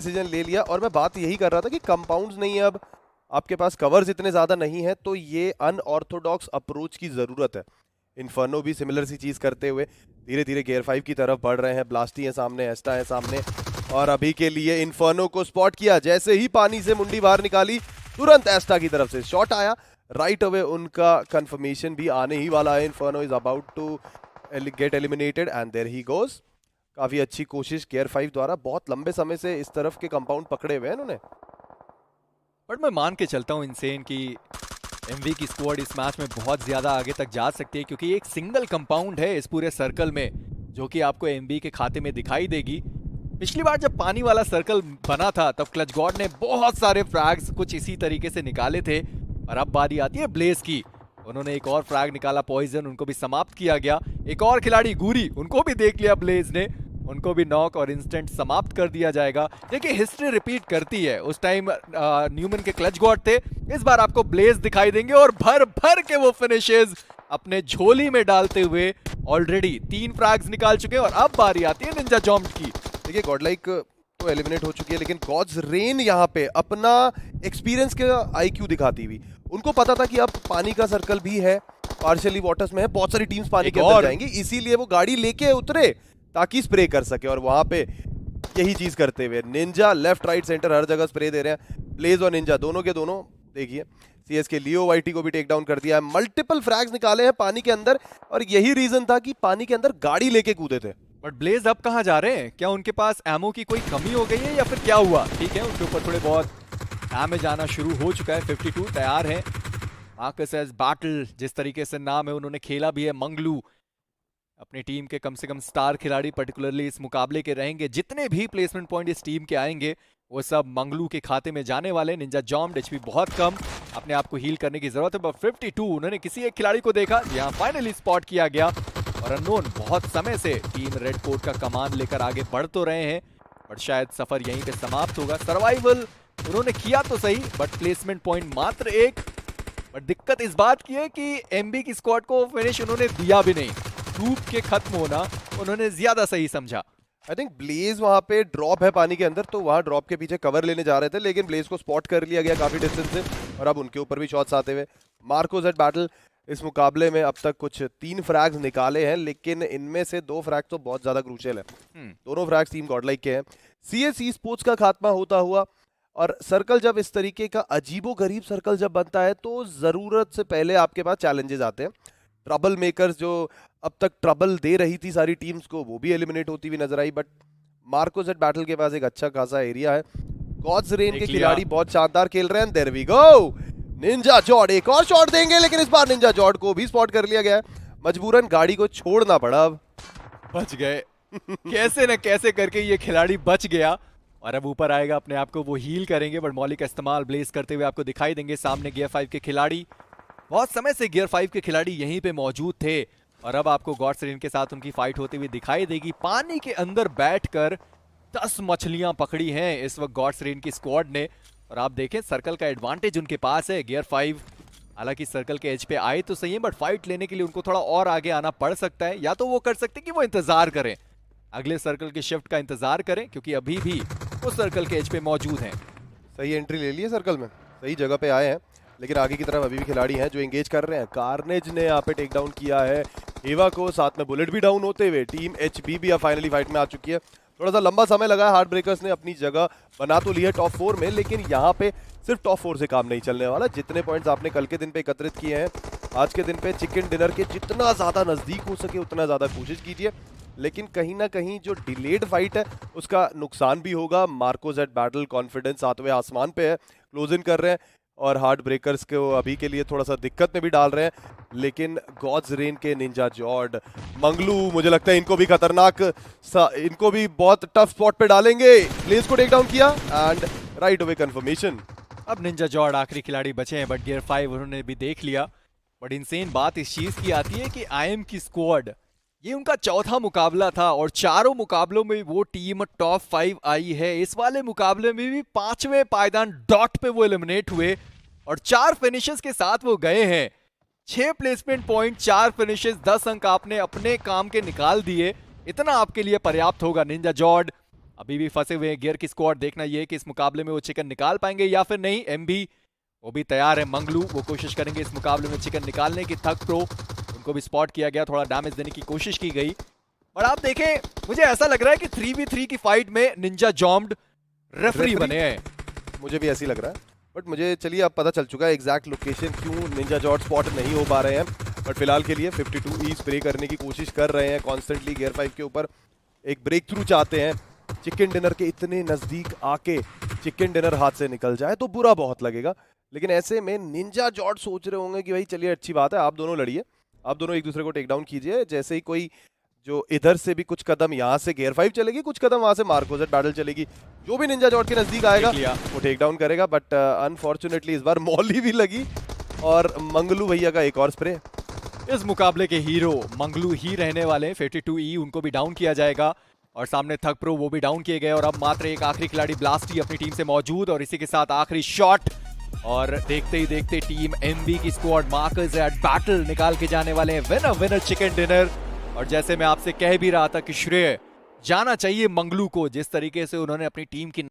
Decision ले लिया। और मैं बात यही कर रहा था कि कंपाउंड्स नहीं है, अब आपके पास कवर्स इतने ज़्यादा नहीं है, तो ये अनऑर्थोडॉक्स अप्रोच की ज़रूरत है। इन्फर्नो भी सिमिलर सी चीज़ करते हुए धीरे धीरे गियर 5 की तरफ बढ़ रहे हैं। ब्लास्टी है सामने, एस्टा है सामने, और अभी के लिए इन्फर्नो को स्पॉट किया। जैसे ही पानी से मुंडी बाहर निकाली, तुरंत एस्टा की तरफ से शॉट आया। राइट अवे उनका कंफर्मेशन भी आने ही वाला है। Inferno is about to get eliminated and there he goes. काफी अच्छी कोशिश गियर 5 द्वारा, बहुत लंबे समय से इस तरफ के कंपाउंड पकड़े हुए हैं इन्होंने। बट मैं मान के चलता हूँ इनसेन की एमवी की स्क्वाड इस मैच में बहुत ज्यादा आगे तक जा सकती है, क्योंकि एक सिंगल कंपाउंड है इस पूरे सर्कल में जो कि आपको एमवी के खाते में दिखाई देगी। पिछली बार जब पानी वाला सर्कल बना था तब क्लच गॉड ने बहुत सारे फ्रैग्स कुछ इसी तरीके से निकाले थे, और अब बारी आती है ब्लेज की। उन्होंने एक और फ्रैग निकाला, पॉइजन, उनको भी समाप्त किया गया। एक और खिलाड़ी गुरी, उनको भी देख लिया ब्लेज ने, उनको भी नॉक और इंस्टेंट समाप्त कर दिया जाएगा। देखिए हिस्ट्री रिपीट करती है, उस टाइम न्यूमन के क्लच गॉड थे, इस बार आपको ब्लेज दिखाई देंगे और भर भर के वो फिनिशेस अपने झोली में डालते हुए ऑलरेडी 3 फ्रैग्स निकाल चुके हैं। और अब बारी आती है निंजा जॉम्ब की। देखिए गॉडलाइक तो एलिमिनेट हो चुकी है, लेकिन गॉड्स रेन यहाँ पे अपना एक्सपीरियंस के आईक्यू दिखाती हुई। उनको पता था कि अब पानी का सर्कल भी है, पार्शियली वाटर्स में है, बहुत सारी टीम्स पानी के अंदर जाएंगी, इसीलिए वो गाड़ी लेके उतरे ताकि स्प्रे कर सके। और वहां पे यही चीज करते हुए निंजा लेफ्ट राइट सेंटर हर जगह स्प्रे दे रहे हैं। ब्लेज और निंजा दोनों के दोनों, देखिए सीएस के लियो वाईटी को भी टेक डाउन कर दिया है। मल्टीपल फ्रैग्स निकाले हैं पानी के अंदर, और यही रीजन था कि पानी के अंदर गाड़ी लेके कूदे थे। बट ब्लेज अब कहां जा रहे हैं? क्या उनके पास एमओ की कोई कमी हो गई है या फिर क्या हुआ? ठीक है, उनके ऊपर थोड़े बहुत डैमेज आना शुरू हो चुका है। 52 तैयार है। मार्कस एज बैटल जिस तरीके से नाम है, उन्होंने खेला भी है। मंगलू अपनी टीम के कम से कम स्टार खिलाड़ी पर्टिकुलरली इस मुकाबले के रहेंगे। जितने भी प्लेसमेंट पॉइंट इस टीम के आएंगे वो सब मंगलू के खाते में जाने वाले। निंजा जॉम्ब एचपी बहुत कम, अपने आप को हील करने की जरूरत है। बट 52 उन्होंने किसी एक खिलाड़ी को देखा, यहाँ फाइनली स्पॉट किया गया। और अननोन बहुत समय से टीम रेड कोट का कमान लेकर आगे बढ़ तो रहे हैं, बट शायद सफर यहीं पे समाप्त होगा। सर्वाइवल उन्होंने किया तो सही, बट प्लेसमेंट पॉइंट मात्र एक। बट दिक्कत इस बात की है कि एमबी की स्क्वाड को फिनिश उन्होंने दिया भी नहीं। धूप के खत्म होना उन्होंने ज्यादा सही समझा। आई थिंक ब्लेज वहां पे ड्रॉप है पानी के अंदर, तो वहां ड्रॉप के पीछे कवर लेने जा रहे थे, लेकिन ब्लेज को स्पॉट कर लिया गया काफी डिस्टेंस से, और अब उनके ऊपर भी शॉट्स आते हुए। मार्कोस एट बैटल इस मुकाबले में अब तक कुछ 3 फ्रैग्स निकाले हैं, लेकिन इनमें से 2 फ्रैग्स तो बहुत ज्यादा क्रूशियल है। दोनों फ्रैग्स टीम गॉडलाइक के हैं। सीएसई स्पोर्ट्स का खात्मा होता हुआ, और सर्कल जब इस तरीके का अजीबो गरीब सर्कल जब बनता है तो जरूरत से पहले आपके पास चैलेंजेस आते हैं। ट्रबल मेकर्स जो अब तक ट्रबल दे रही थी सारी टीम्स को, वो भी एलिमिनेट होती हुई नजर आई। बट मार्कोस एट बैटल के पास एक अच्छा खासा एरिया है। गॉड्स रेन के खिलाड़ी बहुत शानदार खेल रहे हैं। देयर वी गो, निंजा जॉर्ड एक और शॉट देंगे, लेकिन इस बार निंजा जॉर्ड को भी स्पॉट कर लिया गया है। मजबूरन गाड़ी को छोड़ना पड़ा। अब बच गए कैसे न कैसे करके ये खिलाड़ी बच गया, और अब ऊपर आएगा, अपने आप को वो हील करेंगे। बट मौलिक का इस्तेमाल ब्लेज करते हुए आपको दिखाई देंगे। सामने गियर 5 के खिलाड़ी, बहुत समय से गियर 5 के खिलाड़ी यहीं पे मौजूद थे, और अब आपको गॉड्स रेन के साथ उनकी फाइट होती हुई दिखाई देगी। पानी के अंदर बैठकर 10 मछलियां पकड़ी हैं इस वक्त गॉड्स रेन की स्क्वाड ने। और आप देखें सर्कल का एडवांटेज उनके पास है। गियर 5 हालांकि सर्कल के एज पे आए तो सही है, बट फाइट लेने के लिए उनको थोड़ा और आगे आना पड़ सकता है। या तो वो कर सकते हैं कि वो इंतजार करें, अगले सर्कल के शिफ्ट का इंतजार करें, क्योंकि अभी भी वो सर्कल के एज पे मौजूद हैं। सही एंट्री ले ली है सर्कल में, सही जगह पे आए हैं, लेकिन आगे की तरफ अभी भी खिलाड़ी हैं जो एंगेज कर रहे हैं। कार्नेज ने यहाँ पे टेक डाउन किया है एवा को, साथ में बुलेट भी डाउन होते हुए टीम एचबी भी अब फाइनली फाइट में आ चुकी है। थोड़ा सा लंबा समय लगा है, हार्ट ब्रेकर्स ने अपनी जगह बना तो ली है टॉप 4 में, लेकिन यहाँ पे सिर्फ टॉप 4 से काम नहीं चलने वाला। जितने पॉइंट्स आपने कल के दिन पे एकत्रित किए हैं, आज के दिन पे चिकन डिनर के जितना ज्यादा नजदीक हो सके उतना ज्यादा कोशिश कीजिए, लेकिन कहीं ना कहीं जो डिलेड फाइट है उसका नुकसान भी होगा। मार्कोस एट बैटल कॉन्फिडेंस 7वें आसमान पे है, क्लोज इन कर रहे हैं, और हार्ट ब्रेकर्स को अभी के लिए थोड़ा सा दिक्कत में भी डाल रहे हैं। लेकिन गॉड्स रेन के निंजा जॉर्ड, मंगलू, मुझे लगता है इनको भी खतरनाक इनको भी बहुत टफ स्पॉट पे डालेंगे। ब्लेज को टेक डाउन किया एंड राइट अवे कंफर्मेशन। अब निंजा जॉर्ड आखिरी खिलाड़ी बचे हैं, बट गियर 5 उन्होंने भी देख लिया। बट इनसेन बात इस चीज की आती है कि आईएम की स्क्वाड, ये उनका चौथा मुकाबला था, और चारों मुकाबलों में वो टीम टॉप 5 आई है। इस वाले मुकाबले में भी 5वें पायदान डॉट पे वो एलिमिनेट हुए, और 4 फिनिशेस के साथ वो गए हैं। 6 प्लेसमेंट पॉइंट, 4 फिनिशेस, 10 अंक आपने अपने काम के निकाल दिए। इतना आपके लिए पर्याप्त होगा। निंजा जॉर्ड अभी भी फंसे हुए हैं गियर की स्क्वाड। देखना ये है कि इस मुकाबले में वो चिकन निकाल पाएंगे या फिर नहीं। एमबी वो भी तैयार है। मंगलू वो कोशिश करेंगे इस मुकाबले में चिकन निकालने की। थक प्रो उनको भी स्पॉट किया गया, थोड़ा डैमेज देने की कोशिश की गई। और आप देखें, मुझे ऐसा लग रहा है कि 3v3 की फाइट में निंजा जॉम्ड रेफरी बने हैं। मुझे भी ऐसी लग रहा है, बट मुझे चलिए अब पता चल चुका है एग्जैक्ट लोकेशन क्यों निंजा जॉर्ज स्पॉट नहीं हो पा रहे हैं। बट फिलहाल के लिए 52 स्प्रे करने की कोशिश कर रहे हैं कॉन्स्टेंटली। गियर 5 के ऊपर एक ब्रेक थ्रू चाहते हैं। चिकन डिनर के इतने नजदीक आके चिकन डिनर हाथ से निकल जाए तो बुरा बहुत लगेगा। लेकिन ऐसे में निंजा जॉर्ज सोच रहे होंगे कि भाई चलिए अच्छी बात है, आप दोनों लड़िए, आप दोनों एक दूसरे को टेक डाउन कीजिए। जैसे ही कोई जो इधर से भी कुछ कदम यहाँ से गियर 5 चलेगी, कुछ कदम वहां से मार्कोजेट बैटल चलेगी, जो भी निंजा जॉर्ज के नजदीक आएगा वो टेक डाउन करेगा। बट अनफॉर्चुनेटली इस बार मॉली भी लगी और मंगलू भैया का एक और स्प्रे। इस मुकाबले के हीरो मंगलू ही रहने वाले। 52 उनको भी डाउन किया जाएगा और सामने थक प्रो वो भी डाउन किए गए। और अब मात्र एक आखिरी खिलाड़ी ब्लास्टी अपनी टीम से मौजूद और इसी के साथ आखिरी शॉट। और देखते ही देखते टीम एमबी की स्क्वाड मार्कर्स एट बैटल निकाल के जाने वाले हैं। Winner winner chicken dinner. और जैसे मैं आपसे कह भी रहा था कि श्रेय जाना चाहिए मंगलू को, जिस तरीके से उन्होंने अपनी टीम की